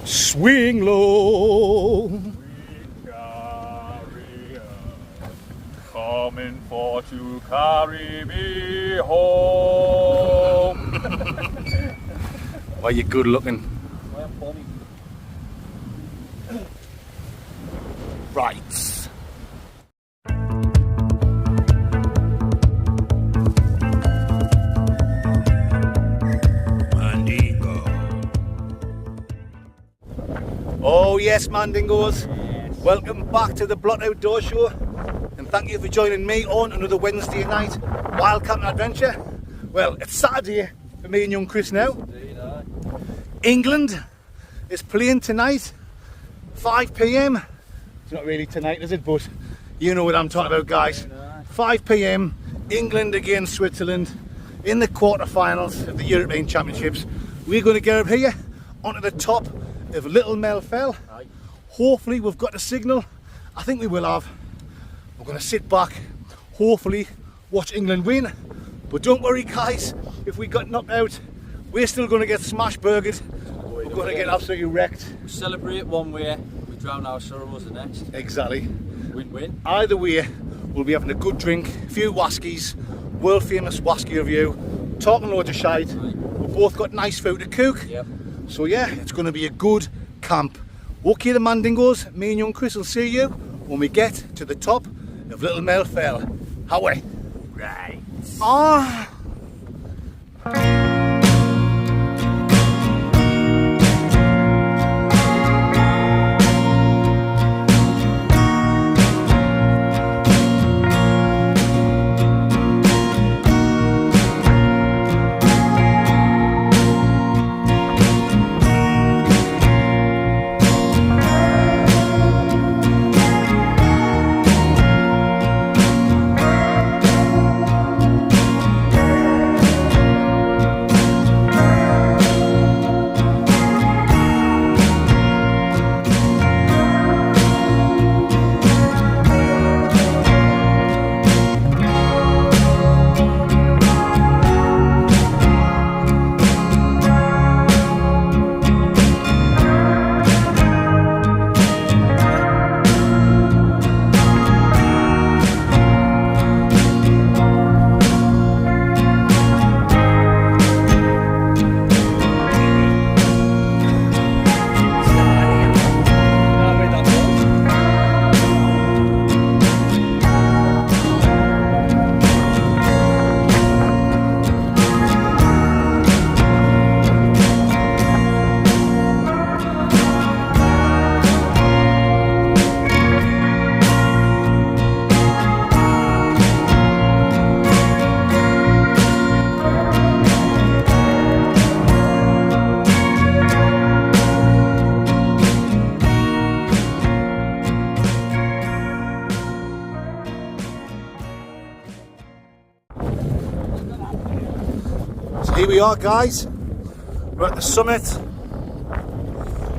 Swing low. Coming for to carry me home. Why you good looking? I am funny. Right. Oh yes, Mandingos. Yes. Welcome back to the Blot Outdoor Show, and thank you for joining me on another Wednesday night wild camping adventure. Well, it's Saturday for me and young Chris now. Indeed, aye. England is playing tonight, 5 p.m. It's not really tonight, is it? But you know what I'm talking about, guys. 5 p.m. England against Switzerland in the quarterfinals of the European Championships. We're going to get up here onto the top of Little MELL FELL. Aye. Hopefully we've got the signal. I think we will have. We're going to sit back, hopefully watch England win. But don't worry, guys, if we got knocked out, we're still going to get smash burgered. We're going to get absolutely wrecked. We celebrate one way, we drown our sorrows the next. Exactly. Win-win. Either way, we'll be having a good drink, a few whiskies, world famous whiskey review, talking loads of shite. Aye. We've both got nice food to cook. Yep. So yeah, it's going to be a good camp. Okay, the Mandingos, me and young Chris will see you when we get to the top of Little MELL FELL. How are we? Right. Ah. Here we are, guys. We're at the summit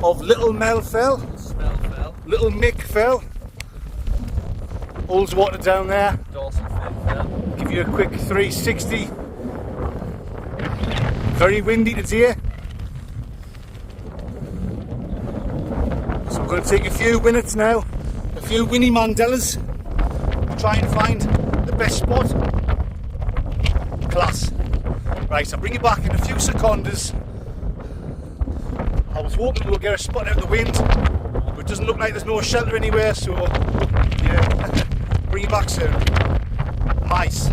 of Little MELL FELL. Smell fell. Little Mick fell. All's water down there. Dawson fell. Give you a quick 360. Very windy today. So we're going to take a few minutes now, a few Winnie Mandelas, to try and find the best spot. Class. Right, I'll bring you back in a few seconds. I was hoping we'll get a spot out of the wind, but it doesn't look like there's no shelter anywhere, so yeah, bring you back soon. Nice.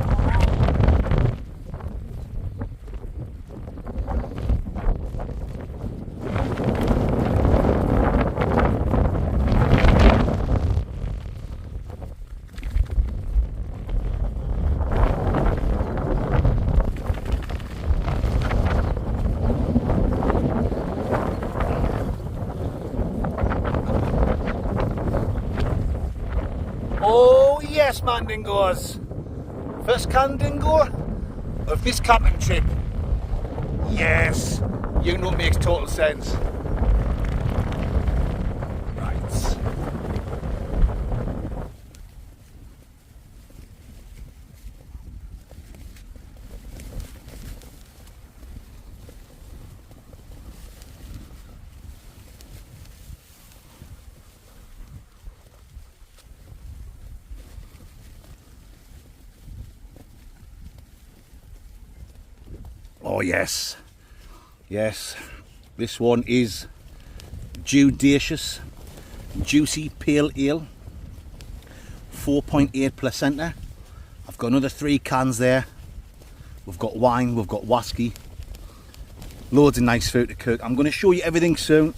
Oh yes, Mandingos. First Candingo of this camping trip. Yes, you know it makes total sense. Right. Oh yes, yes. This one is Judacious Juicy Pale Ale, 4.8 placenta. I've got another 3 cans there. We've got wine, we've got whiskey, loads of nice food to cook. I'm going to show you everything soon.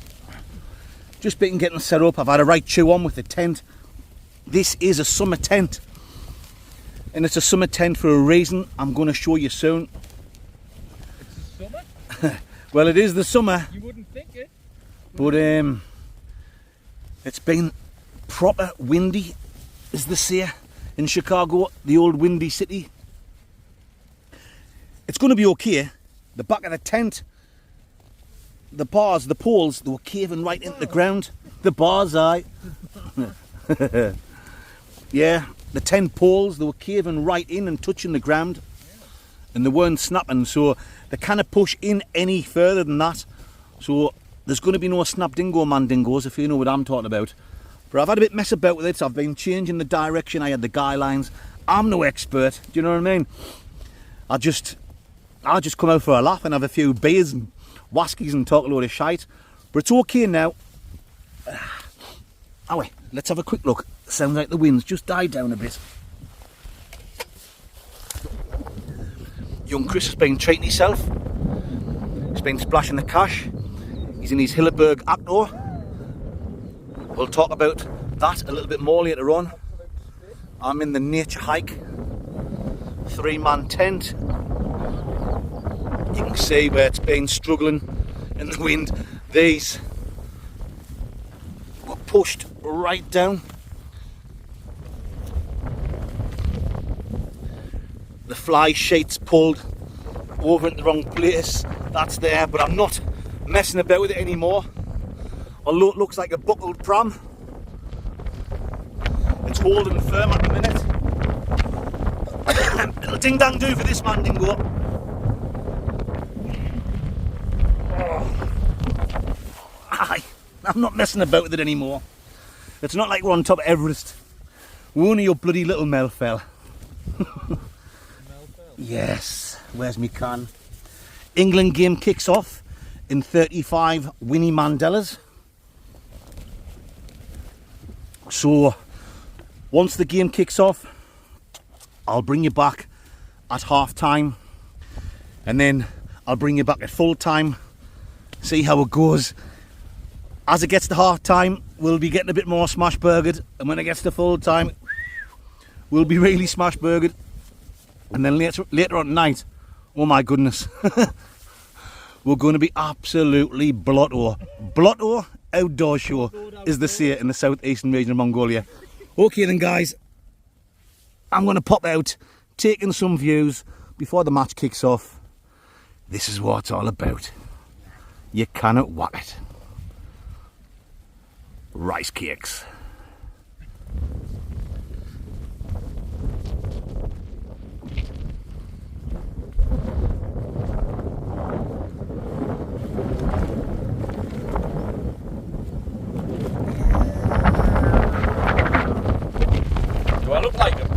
Just been getting set up. I've had a right chew on with the tent. This is a summer tent, and it's a summer tent for a reason. I'm going to show you soon. It's the summer? Well, it is the summer. You wouldn't think it. But it's been proper windy, as they say in Chicago, the old windy city. It's going to be okay. The back of the tent, the bars, the poles, they were caving right into the ground. The bars, aye. Yeah, the tent poles, they were caving right in and touching the ground. And they weren't snapping, so they can't push in any further than that. So there's going to be no snap dingo mandingos, if you know what I'm talking about. But I've had a bit mess about with it, so I've been changing the direction. I had the guidelines. I'm no expert, do you know what I mean? I'll just come out for a laugh and have a few beers and whiskies and talk a load of shite. But it's okay now. Oh wait, let's have a quick look. Sounds like the wind's just died down a bit. Young Chris has been treating himself. He's been splashing the cash. He's in his Hilleberg Actor. We'll talk about that a little bit more later on. I'm in the nature hike. 3-man tent. You can see where it's been struggling in the wind. These were pushed right down. The fly sheet's pulled over in the wrong place. That's there, but I'm not messing about with it anymore. Although it looks like a buckled pram, it's holding firm at the minute. It'll ding dang do for this man dingo. Aye, I'm not messing about with it anymore. It's not like we're on top of Everest. We're only your bloody little MELL FELL. Yes, where's me can? England game kicks off in 35 Winnie Mandelas. So once the game kicks off, I'll bring you back at half time, and then I'll bring you back at full time, see how it goes. As it gets to half time, we'll be getting a bit more smash burgered, and when it gets to full time, we'll be really smash burgered. And then later on tonight, oh my goodness, we're going to be absolutely blotto. Blotto outdoor show, as they say in the southeastern region of Mongolia. Okay then guys, I'm going to pop out, taking some views before the match kicks off. This is what it's all about. You cannot whack it. Rice cakes. Do I look like him?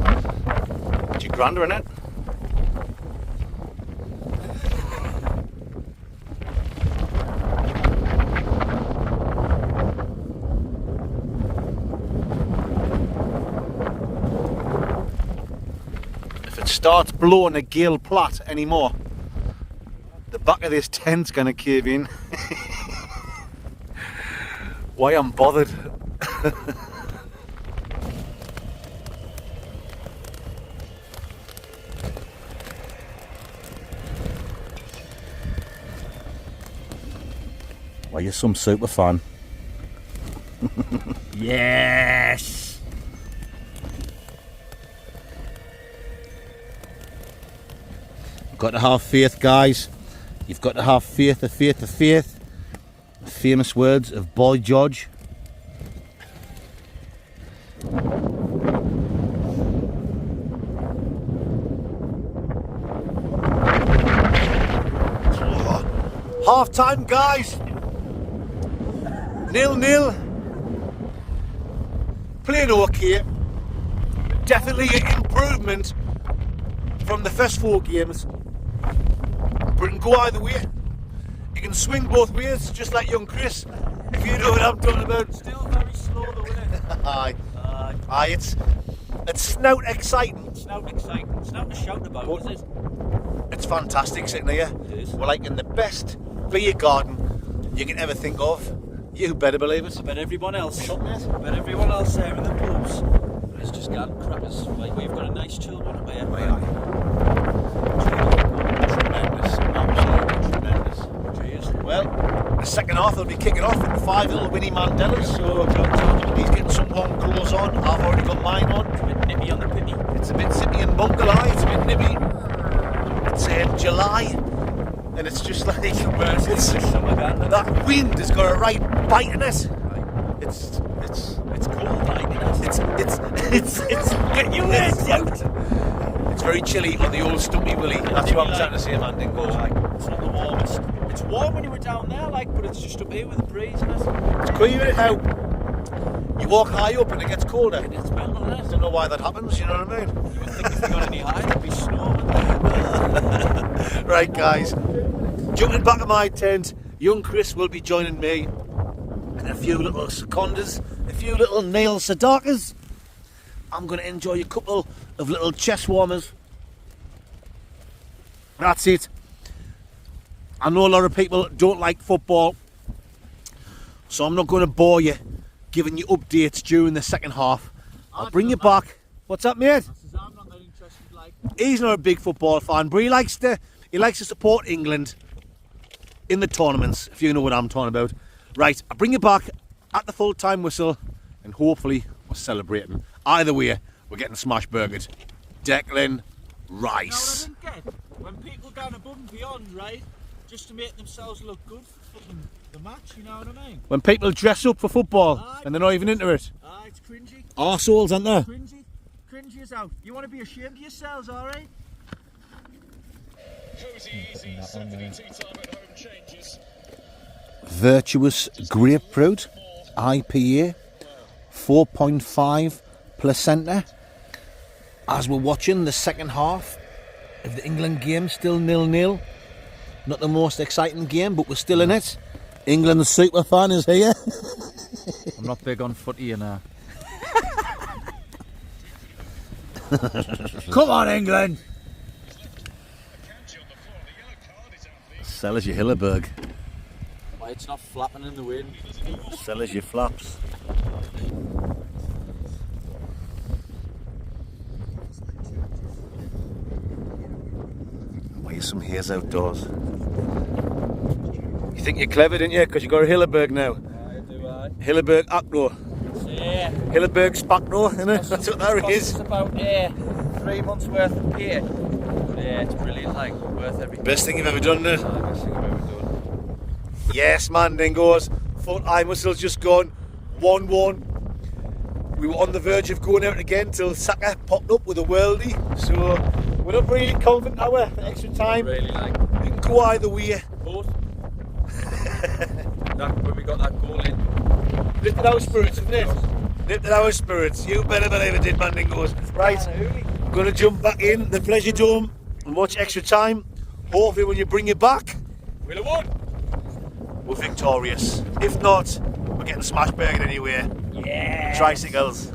Is your grander in it? If it starts blowing a gale plat anymore, the back of this tent's gonna cave in. Why I'm bothered? Why, you're some super fan. Yes! Got to have faith, guys. You've got to have faith, the faith, the faith. The famous words of Boy George. Half time, guys. 0-0. Playing okay. Definitely an improvement from the first 4 games. but it can go either way. It can swing both ways, just like young Chris. If you know what I'm talking about. Still very slow though, isn't it? Aye. Aye, it's snout exciting. Snout exciting. It's not to shout about, But is it? it's fantastic sitting here. It is. We're like in the best beer garden you can ever think of. You better believe it. But everyone else. Shut, mate. But everyone else there in the pubs is just getting crackers. Like we've got a nice chill one up here. Tremendous, absolutely tremendous. Cheers. Well, the second half will be kicking off with 5 little Winnie Mandelas. So he's getting some warm clothes on. I've already got mine on. It's a bit nippy on the pitty. It's a bit zippy and bungalai. It's a bit nippy. It's July, and it's just like that wind has got a right bite in it. It's cold, like it's get your words out. It's very chilly on the old Stumpy Willie. That's what I'm trying to say, man. It's not the warmest. It's warm when you were down there, like, but it's just up here with the breeze, isn't it? It's queer how you walk high up and it gets colder. And it's mental, isn't I it? don't know why that happens. You know what I mean? You would think if we got any higher, it'd be snow. Right, guys. Jumping back in my tent, young Chris will be joining me, and a few little secondas, a few little nail sadakas. I'm going to enjoy a couple of little chest warmers. That's it. I know a lot of people don't like football, so I'm not going to bore you giving you updates during the second half. I'll bring you back. What's up, mate? I'm not that interested, like. He's not a big football fan, but he likes to support England in the tournaments, if you know what I'm talking about. Right, I'll bring you back at the full-time whistle, and hopefully we're celebrating. Either way, we're getting smash burgered. Declan Rice. Now, what I didn't get, when people go above and beyond, right, just to make themselves look good for the match, you know what I mean? When people dress up for football and they're not even into it. It's cringy. Arseholes, aren't they? Cringy. Cringy as out. You want to be ashamed of yourselves, alright? Virtuous Grapefruit IPA, 4.5 placenta. As we're watching the second half of the England game, still 0-0. Not the most exciting game, but we're still in it. England's super fan is here. I'm not big on footy, you know. Come on, England! Sell as your Hilleberg. Why it's not flapping in the wind? Sell as your flaps. Why some hares outdoors? You think you're clever, didn't you? Because you got a Hilleberg now. I do, I. Hilleberg Acro. Yeah. Hilleberg Spacno, innit? That's what that is. It's about 3 months worth of pay. Yeah, it's brilliant, like, worth every. Best thing you've ever done, innit? Best thing I've ever done. Yes, man, then goes. Full-time whistle's just gone 1-1. We were on the verge of going out again till Saka popped up with a worldie. So we're not really confident now, for extra time. Really, like. We can go either way. Both. When we got that goal in. Lifted our spirits, isn't it? Lifted our spirits. You better believe it did, man, then goes. Right, I'm going to jump back in the Pleasure Dome and watch extra time. Hopefully when you bring it back, We'll have won. we're victorious. If not, we're getting smash burgered anyway. Yeah. Tricycles.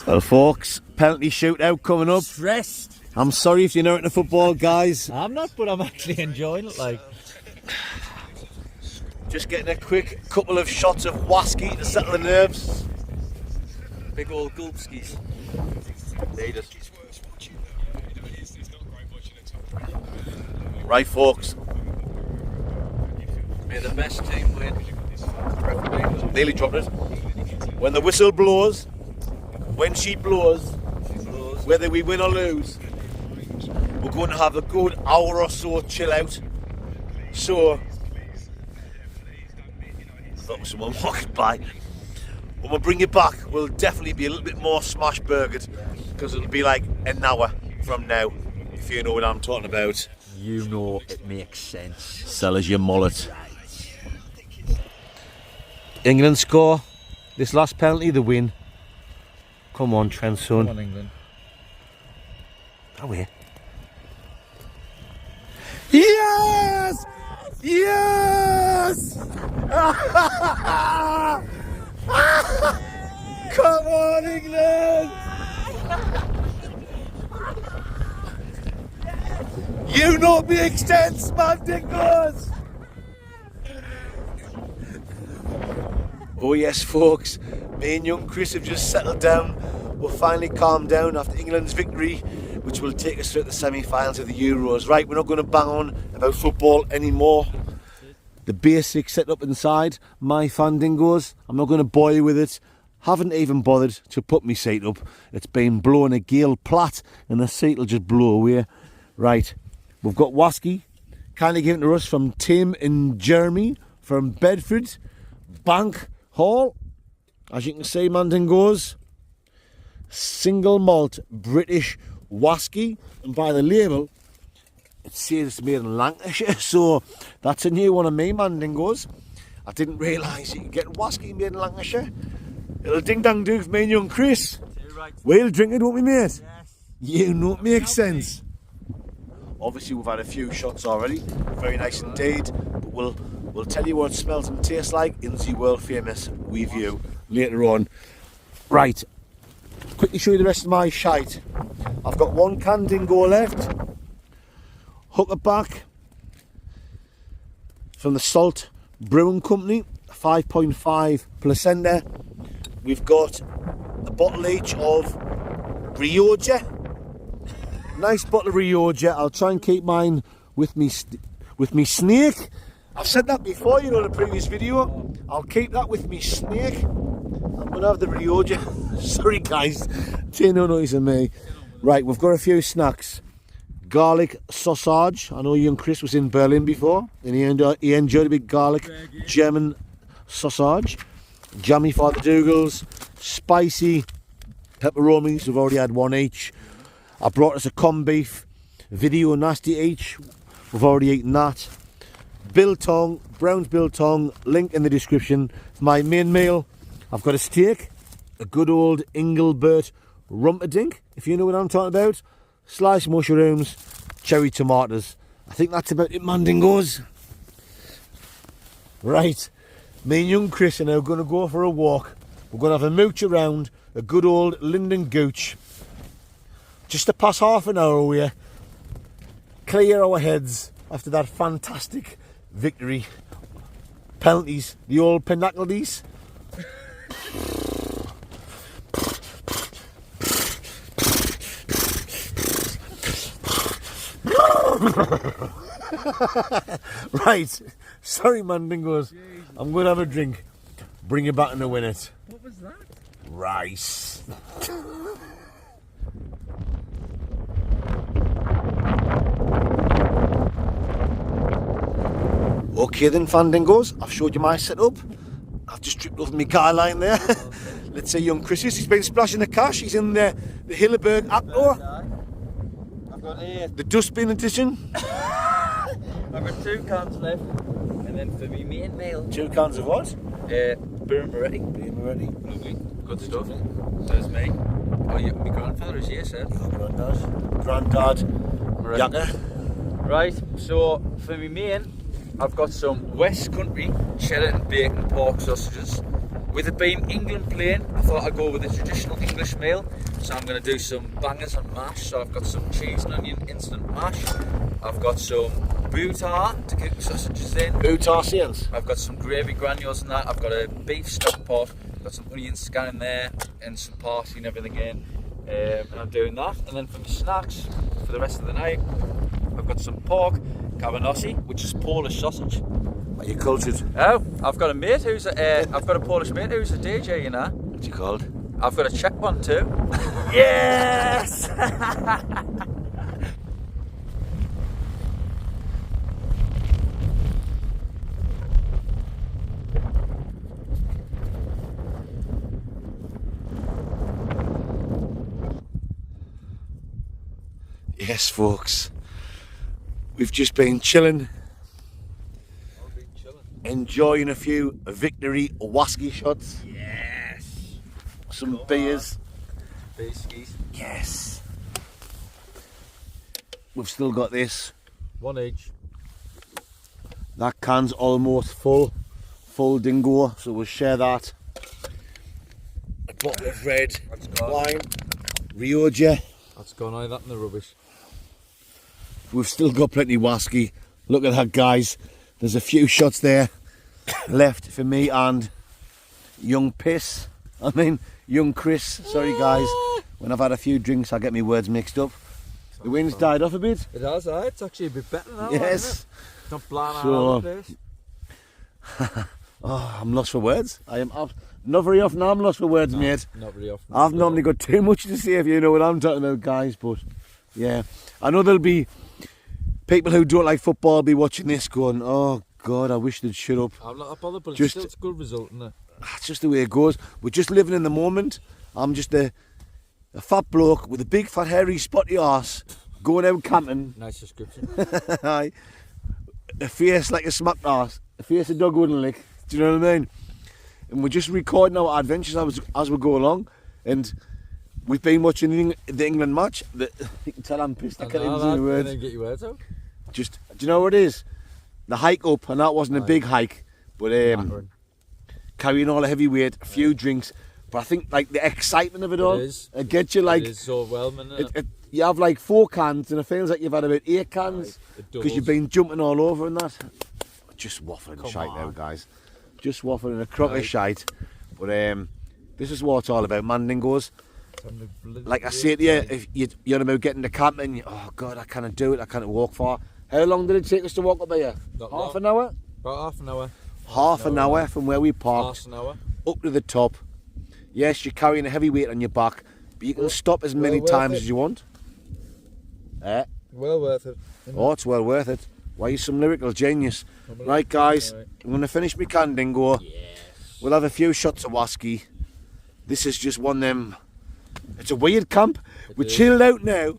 Well, folks, penalty shootout coming up. Stressed. I'm sorry if you're not into football, guys. I'm not, but I'm actually enjoying it, like. Just getting a quick couple of shots of Wasky to settle the nerves. Big old gulpskis. Need it. Right, folks. May the best team win. Nearly dropped it. When the whistle blows, when she blows, whether we win or lose, we're going to have a good hour or so chill out. So, I thought someone walking by. When we bring it back, we'll definitely be a little bit more smash burgered because it'll be like an hour from now, if you know what I'm talking about. You know it makes sense. Sell as your mullet. England score. This last penalty, the win. Come on, Trent, son. Come on, England. Away. Yes! Yes! Come on, England! You know the extent, man, Dinkers! Oh yes, folks, me and young Chris have just settled down. We'll finally calm down after England's victory, which will take us through the semi-finals of the Euros. Right, we're not going to bang on about football anymore. The basics set up inside, my Fandingos. I'm not going to bore you with it. Haven't even bothered to put my seat up. It's been blowing a gale plat and the seat will just blow away. Right, we've got Wasky, kindly given to us from Tim and Jeremy from Bedford Bank Hall. As you can see, Mandingos, single malt British Wasky, and by the label it says it's made in Lancashire, so that's a new one of me, Mandingos. I didn't realise you could get Wasky made in Lancashire. It'll ding dang do for me and young Chris. Right. We'll drink it, won't we, mate? Yes. You know it makes sense. Obviously we've had a few shots already, very nice indeed, but we'll tell you what it smells and tastes like in the world famous review later on. Right, quickly show you the rest of my shite. I've got one can Dingo left, hooker back from the Salt Brewing Company, 5.5 placenta. We've got a bottle each of Rioja. Nice bottle of Rioja. I'll try and keep mine with me snake. I've said that before, you know, in a previous video. I'll keep that with me snake. I'm gonna have the Rioja. Sorry guys, take no noise of me. Right, we've got a few snacks. Garlic sausage. I know young Chris was in Berlin before and he enjoyed a big garlic German sausage. Jammy for the Dougals. Spicy pepperonis, we've already had one each. I brought us a corned beef video nasty each. We've already eaten that. Biltong, Brown's Biltong, link in the description. For my main meal, I've got a steak, a good old Engelbert rumperdink, if you know what I'm talking about. Sliced mushrooms, cherry tomatoes. I think that's about it, Mandingos. Right, me and young Chris are now going to go for a walk. We're going to have a mooch around a good old Linden Gooch. Just to pass half an hour away, clear our heads after that fantastic victory. Penalties, the old penalties. Right, sorry Mandingos, I'm going to have a drink. Bring it back in a minute. What was that? Rice. Okay then, Fandingos, I've showed you my setup. I've just tripped over my car line there. Let's say young Chris, he's been splashing the cash. He's in the Hilleberg Actor, I've got here. the dustbin edition. I've got 2 cans left, and then for me main meal, 2 cans of what? Beer Moretti. Beer Moretti. Lovely, good stuff. There's me. Oh, yeah, my grandfather is here, sir. Grandad. Moretti. Yacker. Right, so for me main, I've got some West Country cheddar and bacon pork sausages. With it being England playing, I thought I'd go with a traditional English meal. So I'm going to do some bangers and mash. So I've got some cheese and onion instant mash. I've got some boutar to cook the sausages in. Boutar scenes. I've got some gravy granules and that. I've got a beef stock pot. I've got some onion scan in there and some parsley and everything in. And I'm doing that. And then for my snacks for the rest of the night, I've got some pork cabanossi, which is Polish sausage. Are you cultured? Oh, I've got a mate who's I've got a Polish mate who's a DJ, you know. What's he called? I've got a Czech one too. Yes! Yes, folks. We've just been chilling. Enjoying a few victory wasky shots. Yes! Some beers. Beerskis. Yes. We've still got this. 1 each. That can's almost full dingo, so we'll share that. A bottle of red wine, Rioja. That's gone, aye, that in the rubbish. We've still got plenty of whiskey. Look at that, guys. There's a few shots there left for me and young young Chris. Sorry, guys. When I've had a few drinks, I get my words mixed up. The wind's died off a bit. It has, aye. It's actually a bit better now. Yes. Isn't it? It's not blowing So- all over the place. Oh, I'm lost for words. I am not very often. I'm lost for words, mate. Not really often. I've normally got too much to say, if you know what I'm talking about, guys. But yeah, I know there'll be people who don't like football be watching this, going, "Oh God, I wish they'd shut up." I'm not bothered, but Just- it's a good result, isn't it? That's just the way it goes. We're just living in the moment. I'm just a fat bloke with a big fat hairy spotty arse going out camping. Nice description. Aye. A face like a smacked arse, a face a dog wouldn't lick. Do you know what I mean? And we're just recording our adventures as we go along. And we've been watching the England match. You can tell I'm pissed. I can't even say the words. Get your words out. Just, do you know what it is? The hike up, and that wasn't a big hike, but carrying all the heavy weight, a few drinks. But I think like the excitement of it all, it gets you like. It is so overwhelming, isn't it? You have like 4 cans, and it feels like you've had about 8 cans because you've been jumping all over and that. Just waffling shite now, guys. Just waffling a crock of shite. But this is what it's all about, man, dingoes. Like I say to you, if you're about getting to camping, oh God, I can't do it. I can't walk far. How long did it take us to walk up here? Half an hour? About half an hour. Half an hour from where we parked. Half an hour. Up to the top. Yes, you're carrying a heavy weight on your back, but you can stop as many times as you want. Well worth it. Oh, it's well worth it. Why, you're some lyrical genius. Right, guys, I'm going to finish my can dingo. Yes. We'll have a few shots of whiskey. This is just one of them. It's a weird camp. We're chilled out now.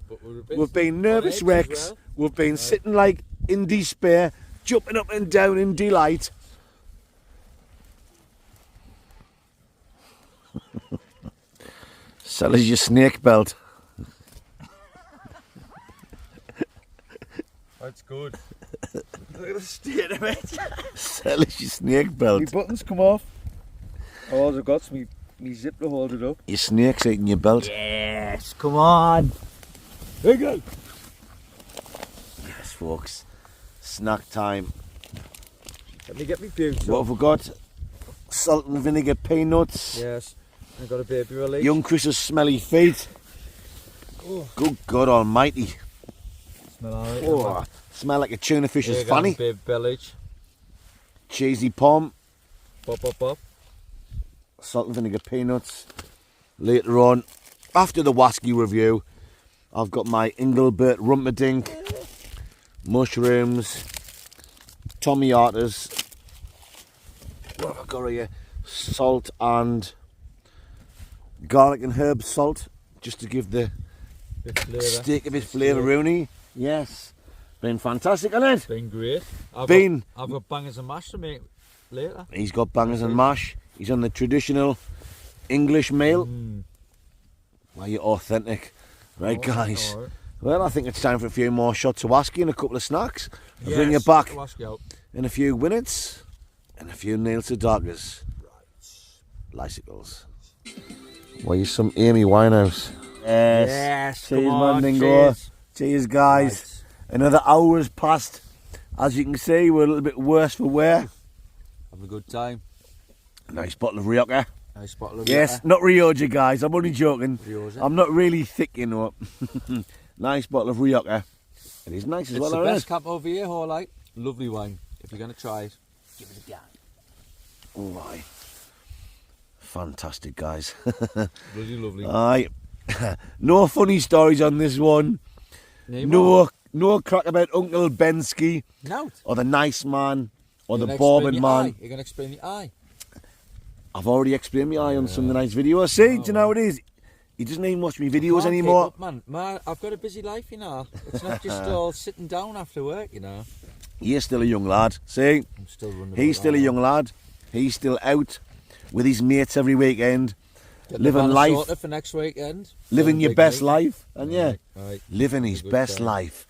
We've been nervous wrecks. We've been sitting like in despair, jumping up and down in delight. Sell us your snake belt. That's good. Look at the state of it. Sell us your snake belt. My buttons come off. All I've got's me zip to hold it up. Your snake's eating your belt. Yes, come on. There you go. Yes, folks. Snack time. Let me get me boots. What have we got? Salt and vinegar peanuts. Yes. I've got a baby release. Young Chris's smelly feet. Oh. Good God Almighty. Smell alright. Oh, smell like a tuna fish's fanny. Baby village. Cheesy palm. Pop, pop, pop. Salt and vinegar peanuts. Later on, after the whiskey review, I've got my Engelbert Rumperdink, mushrooms, tomatas. What have I got here? Salt and garlic and herb salt, just to give the steak a bit flavour, Rooney. Yes, been fantastic, hasn't it? Been great. I've got bangers and mash to make later. He's got bangers and mash. He's on the traditional English meal. Why, you're authentic. Right, guys. Right. Well, I think it's time for a few more shots of whiskey and a couple of snacks. I'll bring you back in a few minutes and a few nails to darkers. Lysicles. Why, you some Amy Winehouse? Yes, Cheers, come on, man, dingo. cheers. Cheers, guys. Right. Another hour's passed. As you can see, we're a little bit worse for wear. Having a good time. Nice bottle of Rioja. Nice bottle of Yes, not Rioja, guys. I'm only joking. Rioja. I'm not really thick, you know. Nice bottle of Rioja. It is nice as well, It's the best camp over here, Horlight. Lovely wine. If you're going to try it, give it a go. Oh, my. Fantastic, guys. Really lovely. Aye. No funny stories on this one. No crack about Uncle Bensky. No. Or the nice man. Or the bobbing man. You're going to explain the eye. I've already explained my eye on Sunday night's video. See, do you know what it is? He doesn't even watch me videos anymore. Up, man, I've got a busy life, you know. It's not just all sitting down after work, you know. You're still a young lad. See? I'm still running. He's still a young lad. He's still out with his mates every weekend. Getting living life. For next weekend. Living your best life. And yeah. Right. Living his best life.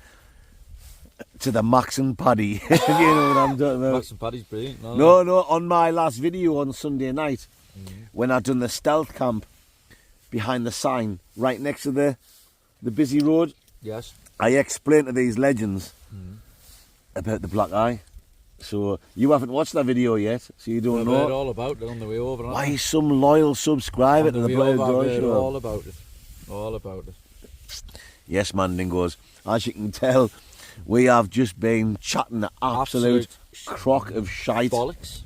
to the Max and Paddy. If you know what I'm talking about. Max and Paddy's brilliant. No, on my last video on Sunday night, when I'd done the stealth camp behind the sign, right next to the busy road, Yes. I explained to these legends about the black eye. So you haven't watched that video yet, so you don't I've know. heard all about it on the way over. Why some loyal subscriber to the Blair Door Show. All about it. All about it. Yes, Mandingos. As you can tell, we have just been chatting the absolute crock of shite. Bollocks.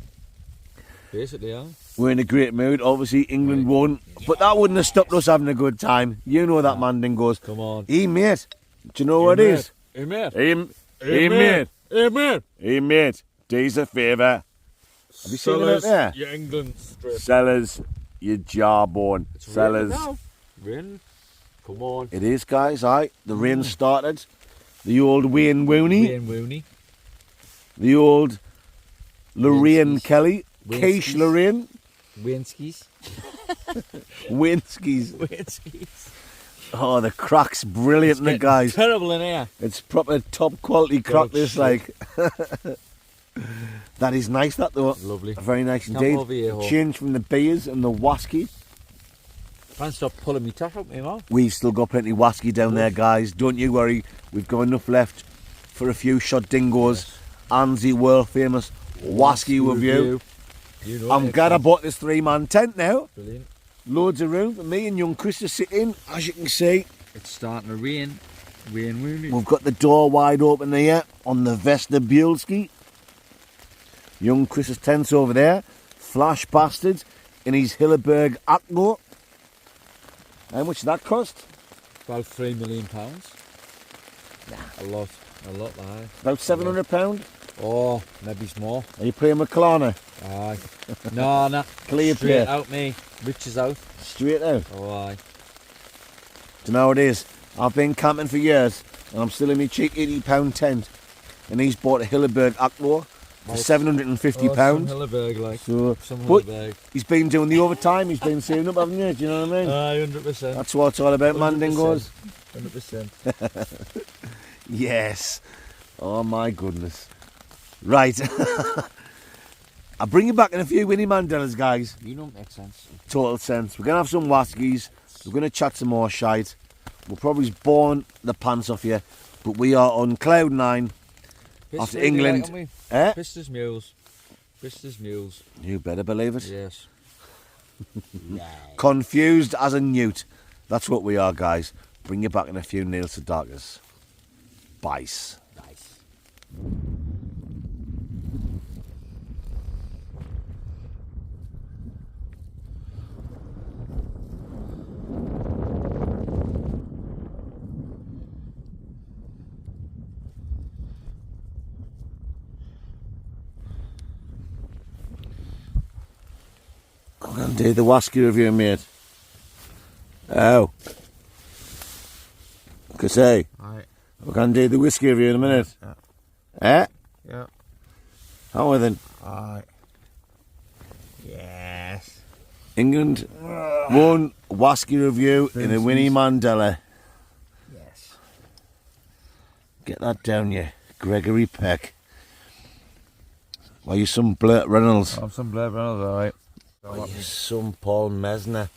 Basically, yeah. We're in a great mood. Obviously, England won, but that wouldn't have stopped us having a good time. You know that, Mandingos. Come on. Hey, mate. Do you know what it is? Hey, mate. Hey, mate. Hey, mate. Hey, mate. Do's a favour. Have you seen it out there? Your England strip. Sellers, you jawbone. Sellers. Rain. Come on. It is, guys. Aye. The rain started. The old Wayne Rooney. Wayne Rooney. The old Lorraine Wayneskies. Kelly. Wayneskies. Keish Lorraine. Wayneskies. Wayneskies. Wayneskies. Oh, the crack's brilliant, isn't it, guys? Terrible in here. It's proper top quality crack, God, this, shit. like. That is nice, that, though. Lovely. Very nice Come indeed. over here, ho. Change from the beers and the wasky. Can't stop pulling me tash up, me mouth. We've still got plenty of wasky down there, guys. Don't you worry. We've got enough left for a few shot dingoes and the world famous wasky review. You know I'm it. glad I bought this 3-man tent now. Brilliant. Loads of room for me and young Chris to sit in. As you can see, It's starting to rain. Wayne Rooney. we've got the door wide open here on the vestibule ski. Young Chris's tent's over there. Flash bastard in his Hilleberg Acno. How much did that cost? About £3 million. A lot. A lot, aye. About £700. Oh, maybe more. Are you playing with Klarna? Aye. No. Clear Straight play. out, me. Riches out. Straight out. Oh, aye. Do you know what it is? I've been camping for years and I'm still in my cheap £80 tent. And he's bought a Hilleberg Acno for £750. Some Hilleberg, like. So, Some but Hilleberg. he's been doing the overtime, he's been saving up, haven't you? Do you know what I mean? Aye, 100%. That's what it's all about, Mandingos. 100%. Yes. Oh my goodness. Right. I'll bring you back in a few Winnie Mandelas, guys. You don't make sense. Total sense. We're going to have some waskies. We're going to chat some more shite. We'll probably born the pants off you. But we are on cloud 9 after England. Eh? Pistas mules. Pistas mules. You better believe it. Yes. Confused as a newt. That's what we are, guys. Bring you back in a few Neil Sadakas. Bice. Nice. I'm going to do the wasky review, mate. Oh. Say, Aye. we're going to do the whiskey review in a minute. Yeah. Eh? Yeah. How are we then? Aye. Yes. England won wasky review in a Winnie Mandela. Yes. Get that down, you Gregory Peck. Why you some Blurt Reynolds? I'm some Blair Reynolds, alright. Why you some Paul Mesner?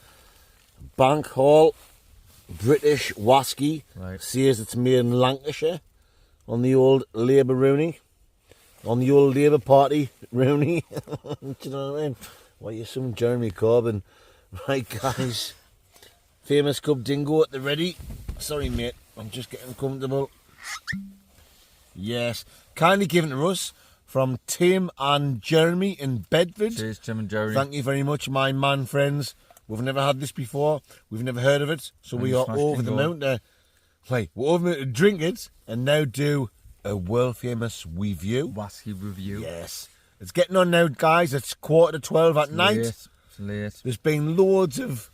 Bank Hall British wasky. Right. Says it's made in Lancashire on the old Labour Rooney. On the old Labour Party Rooney. Do you know what I mean? Why you some Jeremy Corbyn? Right, guys. Famous Cub Dingo at the ready. Sorry, mate. I'm just getting comfortable. Yes. Kindly given to us from Tim and Jeremy in Bedford. Cheers, Tim and Jerry. Thank you very much, my man friends. We've never had this before. We've never heard of it. So we are over the mountain to... Wait, we're over the mountain to drink it and now do a world famous review. Wasky review. Yes. It's getting on now, guys. It's 11:45 at night. It's late. There's been loads of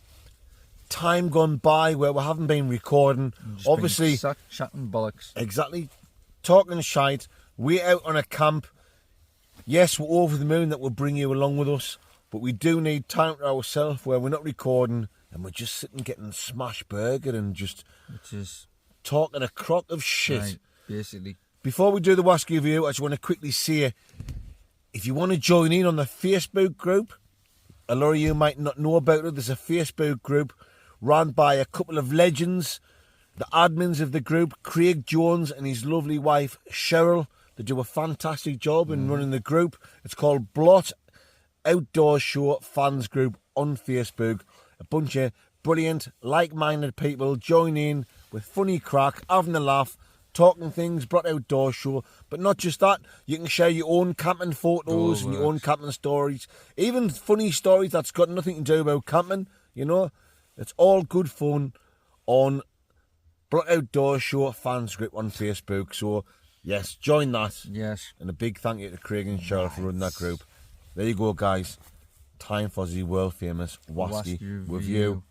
time gone by where we haven't been recording. Just Obviously, been sat chatting bollocks. exactly, talking shite. We're out on a camp. Yes, we're over the moon that will bring you along with us, but we do need time to ourselves where we're not recording and we're just sitting getting smash burger and just Which is talking a crock of shit. right, basically. Before we do the Wasky review, I just want to quickly say, if you want to join in on the Facebook group, a lot of you might not know about it. There's a Facebook group run by a couple of legends, the admins of the group, Craig Jones and his lovely wife, Cheryl. They do a fantastic job in running the group. It's called Blot Outdoor Show Fans Group on Facebook. A bunch of brilliant, like-minded people join in with funny crack, having a laugh, talking things, Blot Outdoor Show. But not just that, you can share your own camping photos and your own camping stories. Even funny stories that's got nothing to do about camping, you know. It's all good fun on Blot Outdoor Show Fans Group on Facebook. So, yes, join that. Yes. And a big thank you to Craig and Cheryl for running that group. There you go, guys. Time for the world famous Wasky review.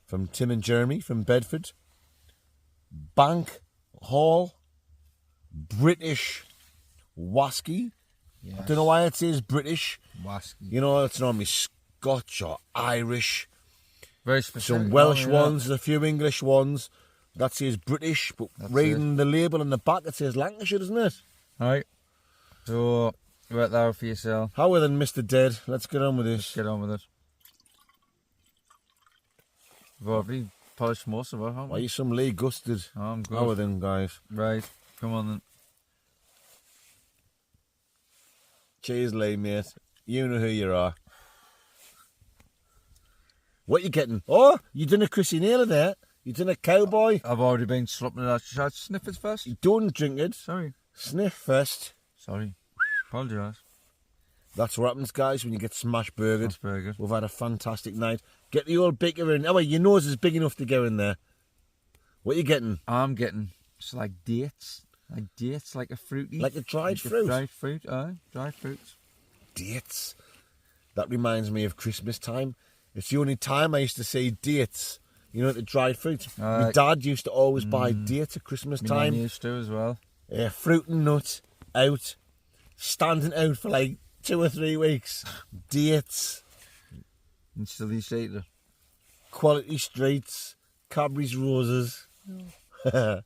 From Tim and Jeremy from Bedford. Bank Hall British Wasky. Yes. I don't know why it says British. Wasky. You know, it's normally Scotch or Irish. Very specific. Some Welsh ones, a few English ones. That says British, but reading the label on the back, it says Lancashire, doesn't it? Right. So, right there for yourself. How well then, Mr. Dead? Let's get on with this. Let's get on with it. We've already polished most of it, haven't we? Why are you some Lee Gusted? Oh, I'm good. How well then, guys? Right. Come on then. Cheers, Lee, mate. You know who you are. What you getting? Oh, you done a Chrissy Naylor there. You done a cowboy. I've already been slopping it out. Should I sniff it first? You don't drink it. Sorry. Sniff first. Sorry. Apologise. That's what happens, guys, when you get smash burgered. That's very good. We've had a fantastic night. Get the old baker in. Oh, wait, your nose is big enough to go in there. What are you getting? I'm getting, it's like dates. Like a fruity. Like a dried fruit? Dried fruit, aye. Dried fruits. Dates. That reminds me of Christmas time. It's the only time I used to say dates. You know, the dried fruit. My dad used to always buy dates at Christmas time. My mum used to as well. Fruit and nut out. Standing out for like 2 or 3 weeks. Dates. And still you say it. Quality streets. Cadbury's roses. Brilliant.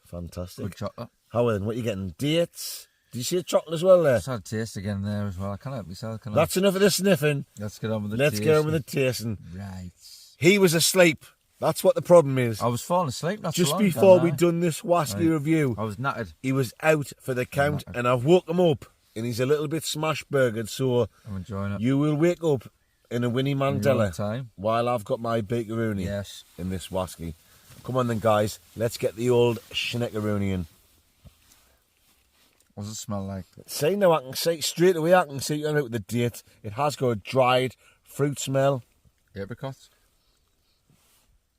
Fantastic. Good chocolate. How then? What are you getting? Dates? Did you see a chocolate as well there? Just had a taste again there as well. I can't help myself, can I? That's enough of the sniffing. Let's get on with the Let's tasting. get on with the tasting. Right. He was asleep. That's what the problem is. I was falling asleep not Just so long before ago, we done this Wasky review, I was knackered. he was out for the count, and I've woke him up, and he's a little bit smash burgered. So I'm enjoying it. you will wake up in a Winnie Mandela time. while I've got my bakeroonie Yes. in this Wasky. Come on then, guys. Let's get the old schneckeroonie in. What does it smell like? See now, I can see straight away. I can see it out with the date. It has got a dried fruit smell. Apricots.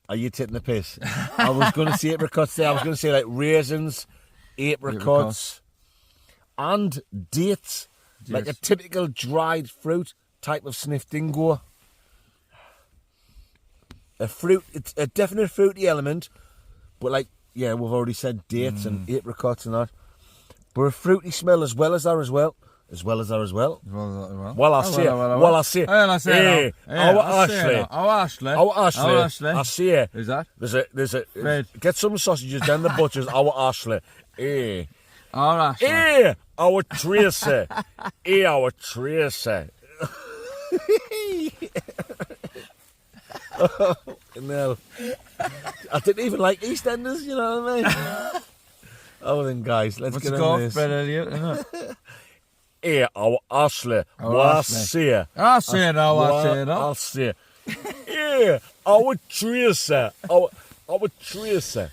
Are you taking the piss? I was going to say apricots there. I was going to say like raisins, apricots, and dates. Like a typical dried fruit type of sniff dingo. A fruit, it's a definite fruity element, but like, yeah, we've already said dates and apricots and that. But a fruity smell as well as there as well. Well, I see it. I see it. Who's that? There's a. Get some sausages down the butcher's. Our Ashley. Our Ashley. Our Tracy. Our Tracy. No, I didn't even like EastEnders. You know what I mean? Oh, then, guys, let's get on this. Brett Elliott, isn't it? Our Ashley. I see it. Our Tracy. Our Tracy.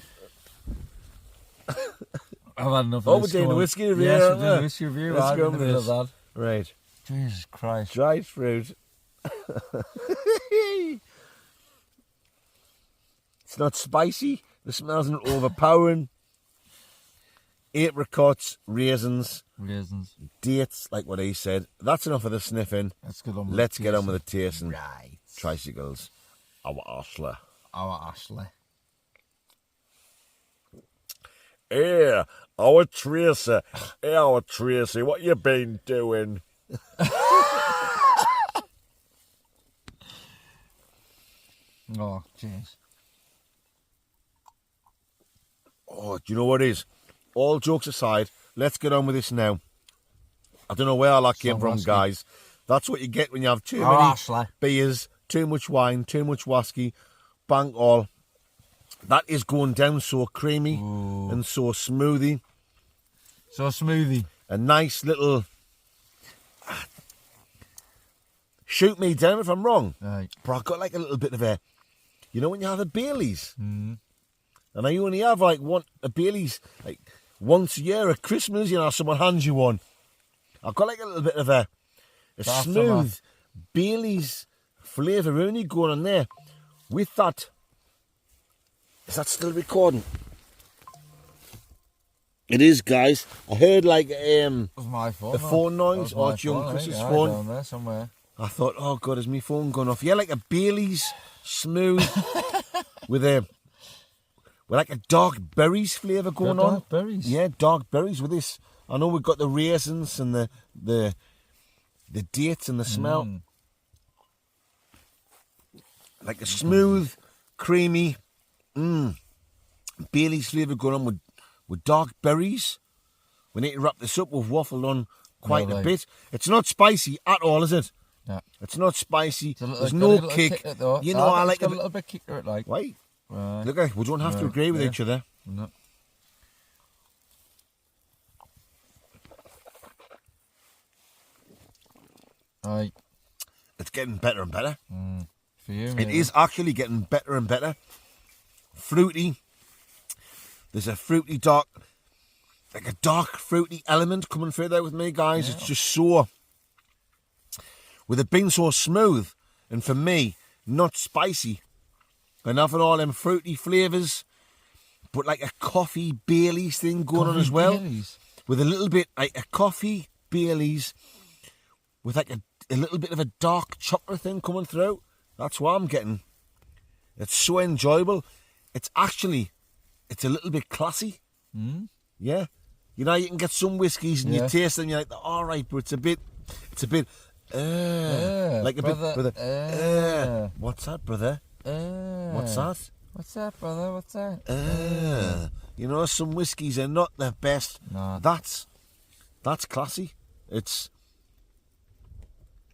I've had enough of Oh, we're this. doing the whiskey review. Yes, we're doing the whiskey review. Let's go with this. Right. Jesus Christ. Dried fruit. It's not spicy. The smell's not overpowering. Apricots, raisins, dates, like what he said. That's enough of the sniffing. Let's get on with Let's get on with the tasting. Right. Tricycles. Our Ashley. Hey, our Tracy. Hey, our Tracy. What you been doing? Oh, jeez. Oh, do you know what it is? All jokes aside, let's get on with this now. I don't know where all that came from, guys. That's what you get when you have too many beers, too much wine, too much whiskey, bang all. That is going down so creamy and so smoothie. So smoothie. A nice little... Shoot me down if I'm wrong. Right. But I've got like a little bit of a... You know when you have a Baileys? And I only have like a Baileys like once a year at Christmas, you know, someone hands you one. I've got like a little bit of a smooth Baileys flavour only going on there. With that... Is that still recording? It is, guys. I heard like it was my phone, the phone noise, or young Chris's phone. Down there somewhere. I thought, oh god, is my phone gone off? Yeah, like a Baileys smooth with like a dark berries flavour going on. Dark berries. Yeah, dark berries with this. I know we've got the raisins and the dates and the smell. Like a smooth, creamy Baileys flavour going on with dark berries. We need to wrap this up. We've waffled on quite a bit. It's not spicy at all, is it? No. It's not spicy. There's no kick. You know, I like a little bit kick to it, like. Wait. Right. Look, we don't have to agree with each other. No. Right. It's getting better and better. For you, it is actually getting better and better. Fruity. There's a fruity dark, like a dark fruity element coming through there with me, guys. Yeah. It's just so, with it being so smooth, and for me, not spicy, and having all them fruity flavours, but like a coffee Baileys thing going on as well. Baileys. With a little bit, like a coffee Baileys, with like a little bit of a dark chocolate thing coming through. That's what I'm getting. It's so enjoyable. It's a little bit classy. Yeah. You know, you can get some whiskies and you taste them and you're like, all right, but it's a bit, like a brother, bit, brother. What's that, brother? What's that? What's that, brother? What's that? You know, some whiskies are not the best. No. That's classy. It's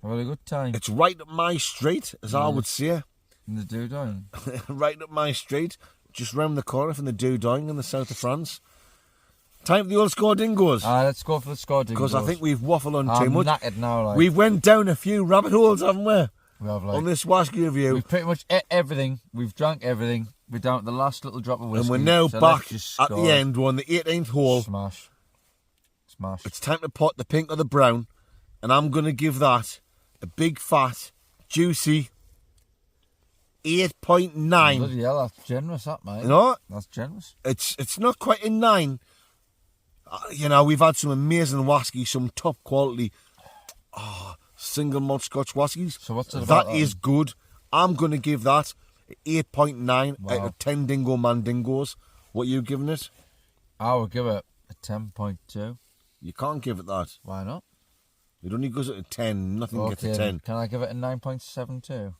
a really good time. It's right up my street, as I would say. In the Doudoing. Right up my street, just round the corner from the Doudoing in the south of France. Time for the old score dingos. Let's go for the score dingos. Because I think we've waffled on too much. I'm knackered now, like. We've went down a few rabbit holes, haven't we? We have, like. On this whiskey review. We've pretty much everything. We've drunk everything. We're down to the last little drop of whiskey. And we're now back at the end. We're on the 18th hole. Smash. It's time to pot the pink or the brown. And I'm going to give that a big, fat, juicy 8.9. Bloody hell, that's generous, that, mate. You know? That's generous. It's not quite a 9. You know, we've had some amazing whiskey, some top quality single malt Scotch whiskies. So what's it about? That is good. I'm going to give that 8.9 out of 10 Dingo Mandingos. What are you giving it? I would give it a 10.2. You can't give it that. Why not? It only goes at a 10. Nothing gets a 10. Can I give it a 9.72?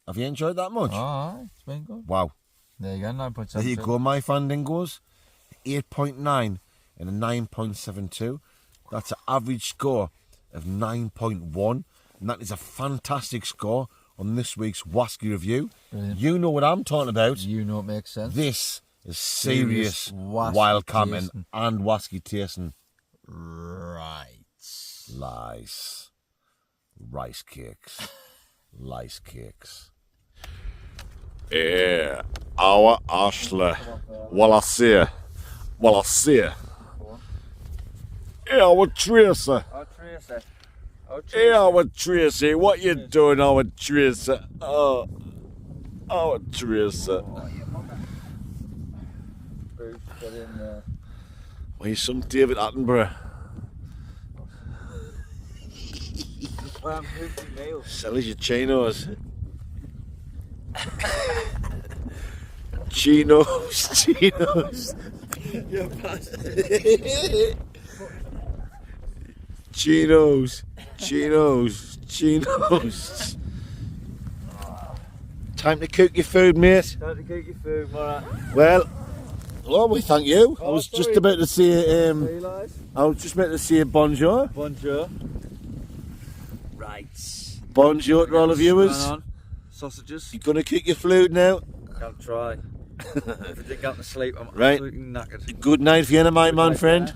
Have you enjoyed that much? Aye, it's been good. Wow. There you go, 9.72. There you go, my Fandingos. 8.9 and a 9.72. That's an average score of 9.1. And that is a fantastic score on this week's whiskey review. Brilliant. You know what I'm talking about. You know it makes sense. This is serious wild camping and whiskey tasting. Right. Lice. Rice cakes. Lice cakes. Yeah, our Ashley. Well, I see. Yeah, our Tracy. Yeah, our Tracy. What you doing, our Tracy? Oh, our Tracy. Well, he's some David Attenborough. Sell us your chinos. Chinos. Chinos. Time to cook your food, mate. Time to cook your food, Mara. Well, Oh, we thank you. I was just about to say, bonjour. Bonjour. Right. Bonjour to all the viewers. Sausages. You gonna kick your flute now? I'll try. If I didn't get to sleep, I'm Right. absolutely knackered. Good night, Vienna, my man night, friend.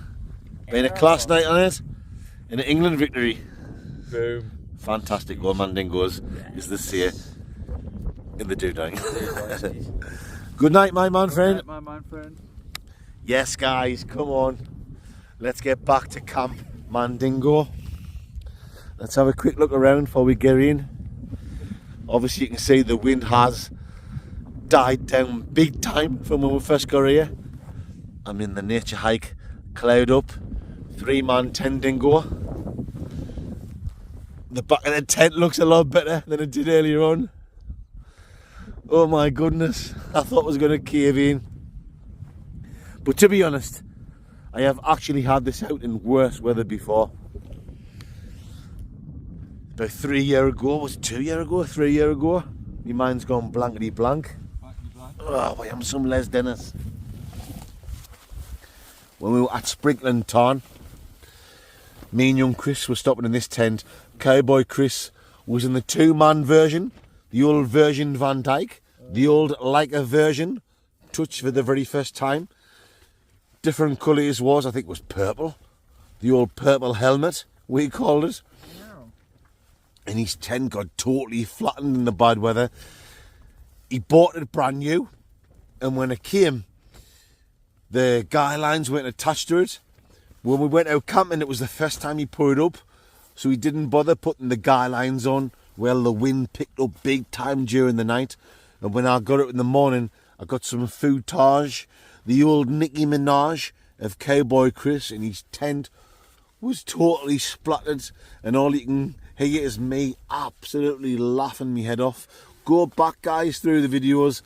Been a class night on it. And an England victory. Boom. Fantastic. Well, Mandingos is the say in the doodang. Good night, my man friend. Right, my man friend. Yes, guys, come on. Let's get back to Camp Mandingo. Let's have a quick look around before we get in. Obviously, you can see the wind has died down big time from when we first got here. I'm in the nature hike, cloud up, 3-man tent dingo. The back of the tent looks a lot better than it did earlier on. Oh my goodness, I thought it was going to cave in. But to be honest, I have actually had this out in worse weather before. About 3 years ago, was it 2 years ago, 3 years ago? My mind's gone blankety blank. Oh, I am some Les Dennis. When we were at Sprinkling Tarn, me and young Chris were stopping in this tent. Cowboy Chris was in the 2-man version, the old version Van Dyke, the old Leica version, touched for the very first time. Different colours was, I think it was purple, the old purple helmet, we called it. And his tent got totally flattened in the bad weather. He bought it brand new, and when it came, the guy lines weren't attached to it. When we went out camping, it was the first time he put it up, so he didn't bother putting the guy lines on. Well, the wind picked up big time during the night, and when I got it in the morning, I got some footage. The old Nicki Minaj of Cowboy Chris, and his tent was totally splattered, and all you can hear is me absolutely laughing my head off. Go back, guys, through the videos.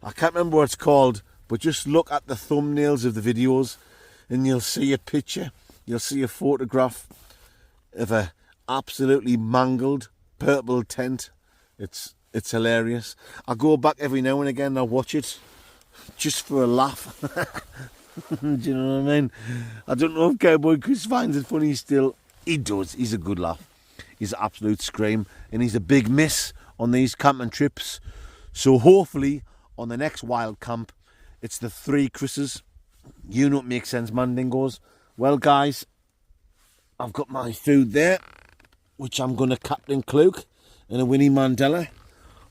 I can't remember what it's called, but just look at the thumbnails of the videos and you'll see a picture, you'll see a photograph of a absolutely mangled purple tent. It's hilarious. I go back every now and again and I watch it just for a laugh. Do you know what I mean? I don't know if Cowboy Chris finds it funny still. He does. He's a good laugh. He's an absolute scream, and he's a big miss on these camping trips. So hopefully on the next wild camp, it's the 3 Chris's. You know what makes sense, Mandingos. Well, guys, I've got my food there, which I'm going to Captain Cluke and a Winnie Mandela.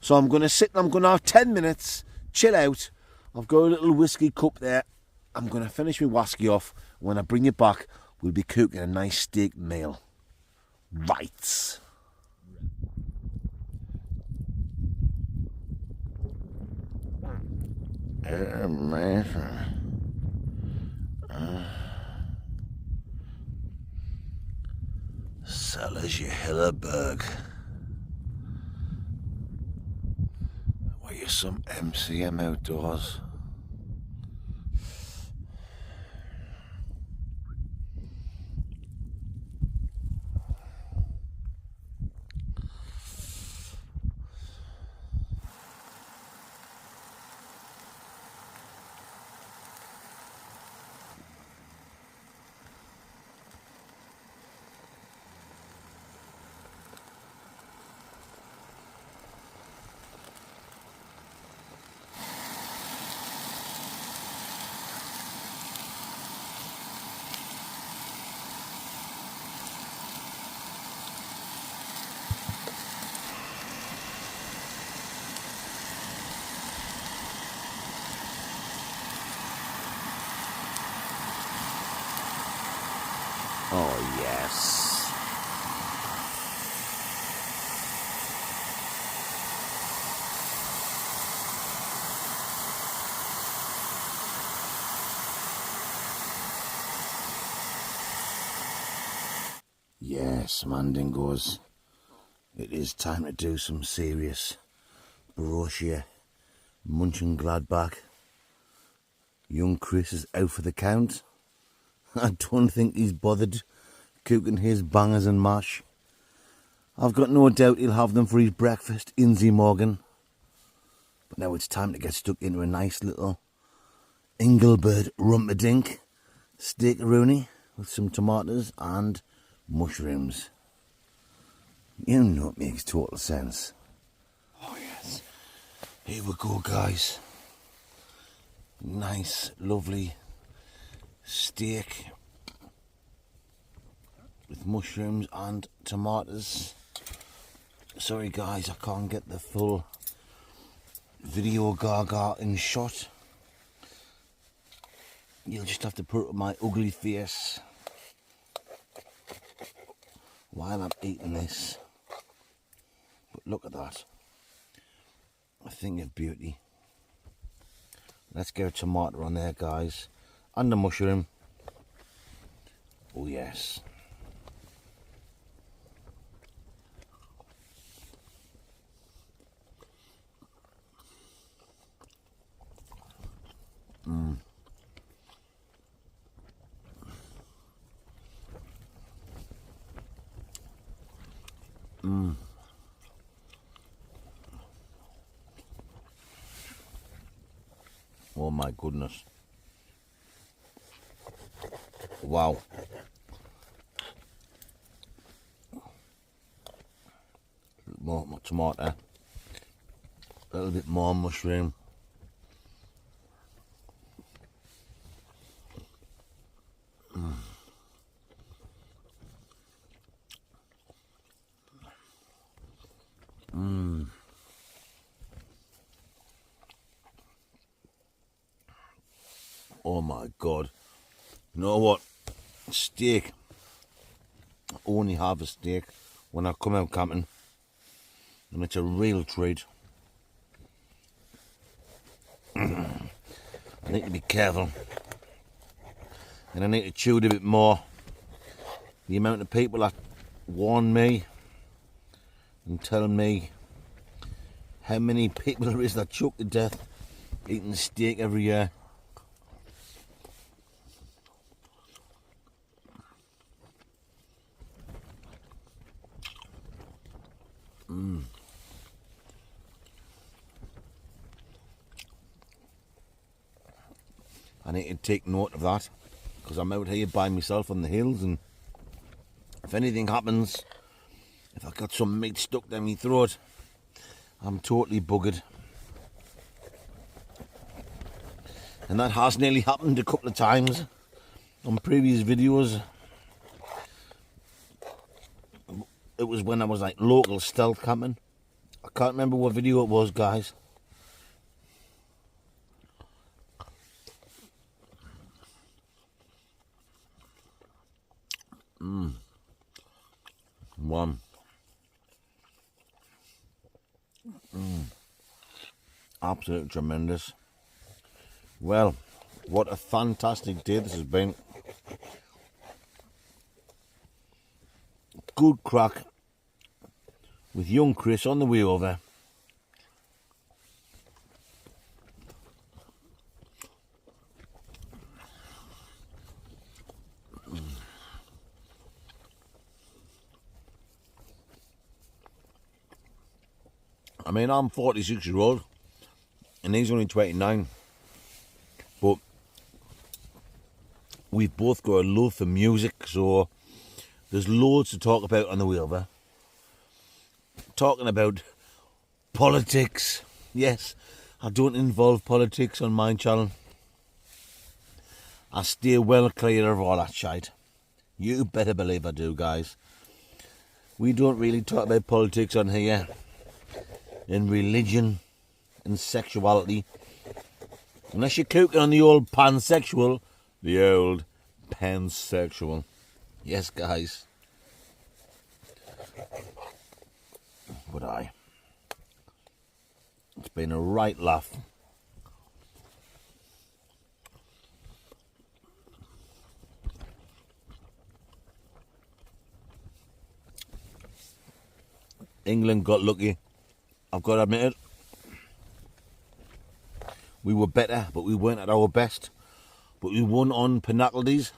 So I'm going to sit and I'm going to have 10 minutes, chill out. I've got a little whiskey cup there. I'm going to finish my whiskey off. When I bring you back, we'll be cooking a nice steak meal. Right. Sellers your Hillerberg. Where you some MCM outdoors. Oh, yes. Yes, Mandingos. It is time to do some serious Borussia Mönchengladbach. Young Chris is out for the count. I don't think he's bothered cooking his bangers and mash. I've got no doubt he'll have them for his breakfast in the morgen. But now it's time to get stuck into a nice little Engelbert Rumperdink steakaroonie with some tomatoes and mushrooms. You know it makes total sense. Oh yes. Here we go, guys. Nice, lovely steak with mushrooms and tomatoes. Sorry guys, I can't get the full video gaga in shot. You'll just have to put up my ugly face while I'm eating this. But look at that. A thing of beauty. Let's get a tomato on there, guys. And the mushroom. Oh yes. Oh my goodness. Wow. More tomato. A little bit more mushroom. Oh my god. You know what? Steak. I only have a steak when I come out camping. And it's a real treat. I need to be careful. And I need to chew it a bit more. The amount of people that warn me and tell me how many people there is that choke to death eating steak every year. I need to take note of that because I'm out here by myself on the hills, and if anything happens, if I got some meat stuck down my throat, I'm totally buggered. And that has nearly happened a couple of times on previous videos. It was when I was like local stealth camping. I can't remember what video it was, guys. One. Absolutely tremendous. Well, what a fantastic day this has been. Good crack with young Chris on the way over. I mean, I'm 46-year-old and he's only 29, but we've both got a love for music, so there's loads to talk about on the way over. Talking about politics. Yes, I don't involve politics on my channel. I stay well clear of all that shite. You better believe I do, guys. We don't really talk about politics on here. In religion and sexuality. Unless you're cooking on the old pansexual. The old pansexual. Yes, guys. But it's been a right laugh. England got lucky. I've got to admit it. We were better, but we weren't at our best. But we won on penalties.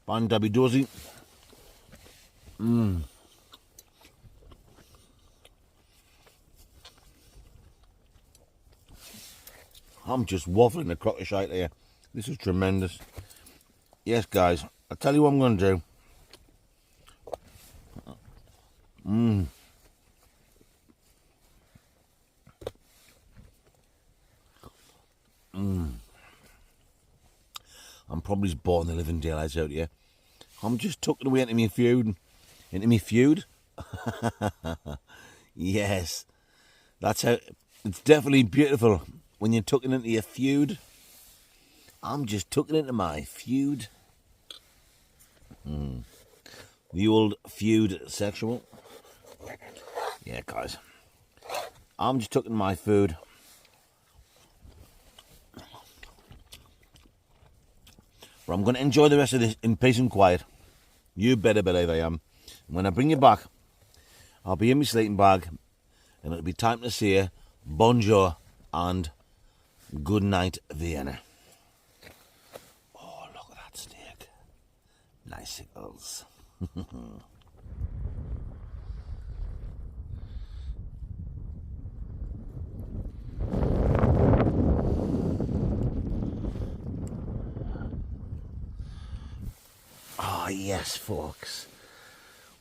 Bandabi dozy. I'm just waffling the crock of shite here. This is tremendous. Yes, guys, I'll tell you what I'm going to do. I'm probably just boring the living daylights out here. I'm just tucking away into me feud. Into me feud? Yes. That's how... It's definitely beautiful when you're tucking into your feud. I'm just tucking into my feud. The old feud sexual. Yeah, guys. I'm just tucking my food. But I'm going to enjoy the rest of this in peace and quiet. You better believe I am. When I bring you back, I'll be in my sleeping bag, and it'll be time to say bonjour and good night, Vienna. Oh, look at that steak. Nicicles. Oh, yes, folks.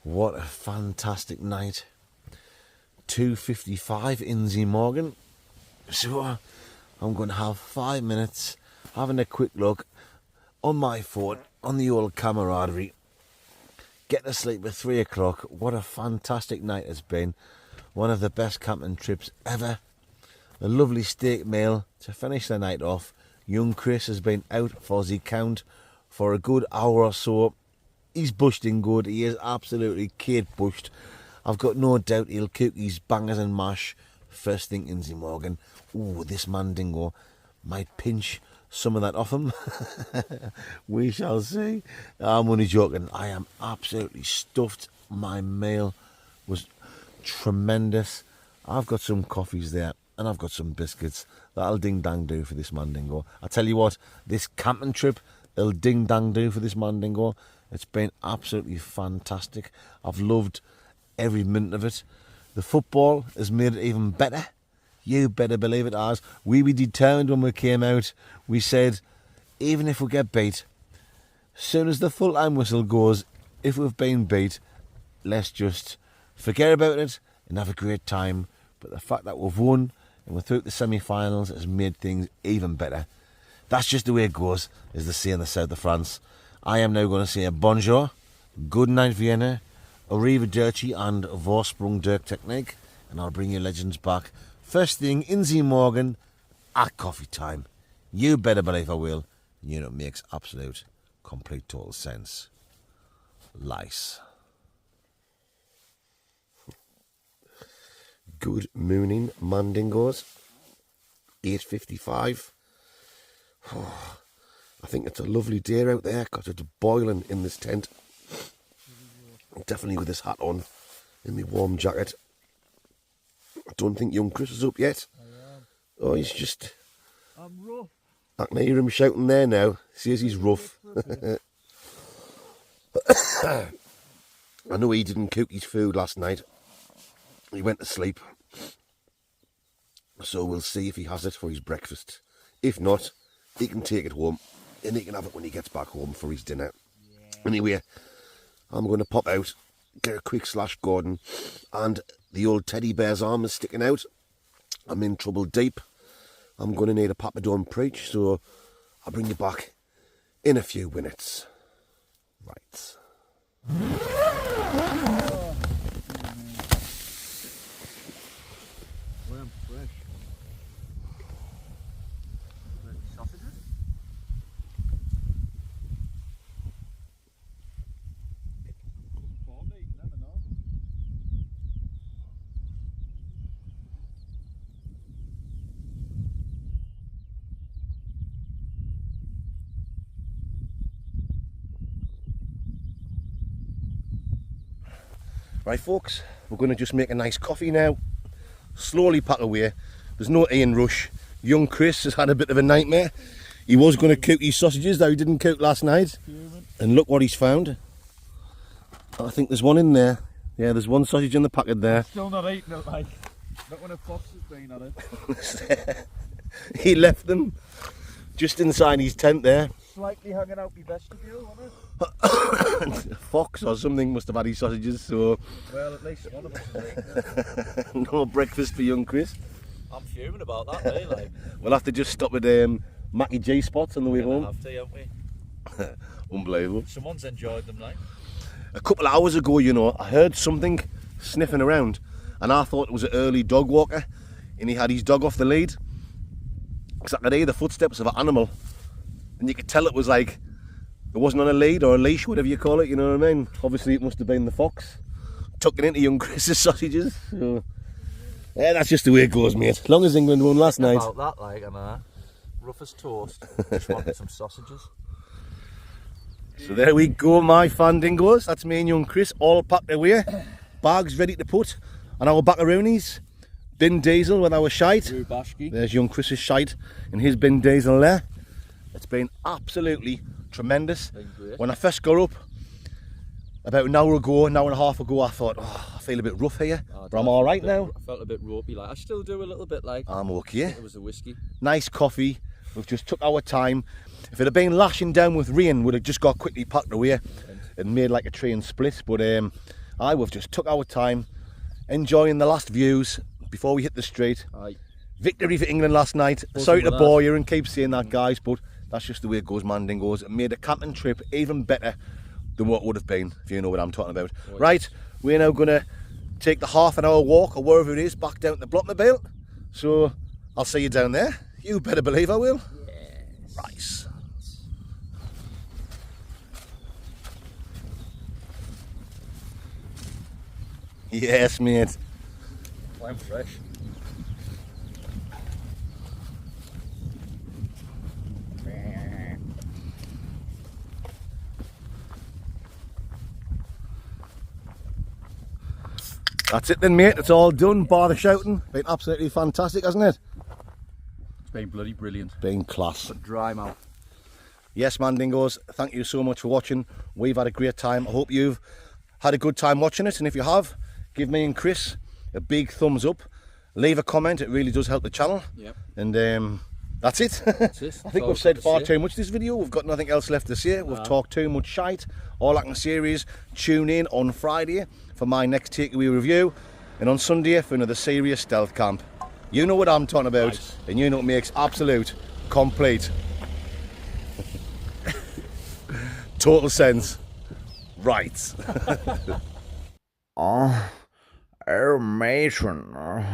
What a fantastic night. 2:55 in the morning. So I'm going to have 5 minutes having a quick look on my phone, on the old camaraderie. Get to sleep at 3 o'clock. What a fantastic night it's been. One of the best camping trips ever. A lovely steak meal to finish the night off. Young Chris has been out for the count for a good hour or so. He's bushed in good. He is absolutely Kate bushed. I've got no doubt he'll cook his bangers and mash first thing in the morning. Ooh, this mandingo might pinch some of that off him. We shall see. I'm only joking. I am absolutely stuffed. My meal was tremendous. I've got some coffees there and I've got some biscuits. That'll ding dang do for this mandingo. I tell you what, this camping trip, it'll ding dang do for this mandingo. It's been absolutely fantastic. I've loved every minute of it. The football has made it even better. You better believe it has. We were determined when we came out. We said, even if we get beat, as soon as the full-time whistle goes, if we've been beat, let's just forget about it and have a great time. But the fact that we've won and we're through the semi-finals has made things even better. That's just the way it goes, as they say in the south of France. I am now going to say a bonjour, good night Vienna, arrivederci and Vorsprung Dirk Technique, and I'll bring you legends back first thing in the morning at coffee time. You better believe I will. You know, it makes absolute, complete, total sense. Lice. Good morning, Mandingos. 8:55. Oh, I think it's a lovely day out there because it's boiling in this tent. Definitely with this hat on in my warm jacket. I don't think young Chris is up yet. I am. Oh, he's just... I'm rough. I can hear him shouting there now. Says he's rough. I know he didn't cook his food last night. He went to sleep. So we'll see if he has it for his breakfast. If not, he can take it home and he can have it when he gets back home for his dinner. Yeah. Anyway, I'm going to pop out, get a quick slash garden, and the old teddy bear's arm is sticking out. I'm in trouble deep. I'm going to need a Papa Don't Preach, so I'll bring you back in a few minutes. Right. Right folks, we're going to just make a nice coffee now, slowly pack away. There's no Ian rush. Young Chris has had a bit of a nightmare. He was going to cook his sausages that he didn't cook last night, and look what he's found. I think there's one in there. Yeah, there's one sausage in the packet there. Still not eating it, like. Not when a fox has been on it. he left them just inside his tent there. Slightly hanging out my vestibule, wasn't it? A fox or something must have had his sausages, so Well, at least one of us. no breakfast for young Chris. I'm fuming about that, eh? Like, We'll have to just stop at Mackie G spots on the way we're gonna home. have to, haven't we? Unbelievable. Someone's enjoyed them, like. A couple of hours ago, you know, I heard something sniffing around, and I thought it was an early dog walker, and he had his dog off the lead. Because I could hear the footsteps of an animal, and you could tell it was like, it wasn't on a lead or a leash, whatever you call it, you know what I mean? Obviously it must have been the fox, tucking into young Chris's sausages. So, yeah, that's just the way it goes, mate. As long as England won last night. About that, like, and rough as toast. Just wanted some sausages. So there we go, my fandingos. That's me and young Chris, all packed away. Bags ready to put on our backaroonies. Bin diesel with our shite. There's young Chris's shite and his bin diesel there. It's been absolutely tremendous. When I first got up, about an hour and a half ago, I thought, oh, I feel a bit rough here, but I'm all right now. I felt a bit ropey, like I still do a little bit, like. I'm okay. It was a whiskey. Nice coffee. We've just took our time. If it had been lashing down with rain, we'd have just got quickly packed away and made like a train split. But we've just took our time, enjoying the last views before we hit the street. Aye. Victory for England last night. Sorry to bore you and keep saying that, guys, but that's just the way it goes, Mandingos. It made a camping trip even better than what it would have been, if you know what I'm talking about. Right, we're now going to take the half-an-hour walk, or wherever it is, back down to the Blockmobile. So, I'll see you down there. You better believe I will. Yes. Right. Yes, mate. I'm fresh. That's it then, mate. It's all done, bar the shouting. Been absolutely fantastic, hasn't it? It's been bloody brilliant. Been class. Dry mouth. Yes, Mandingos, thank you so much for watching. We've had a great time. I hope you've had a good time watching it, and if you have, give me and Chris a big thumbs up. Leave a comment, it really does help the channel. Yep. And that's it. That's it. I think we've said far too much this video. We've got nothing else left to say. We've talked too much shite. All I can say is tune in on Friday for my next takeaway review, and on Sunday for another serious stealth camp. You know what I'm talking about, nice. And you know what makes absolute, complete, total sense. Right. Oh, matron.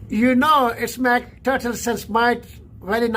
You know, it's make total sense, mate. Very nice.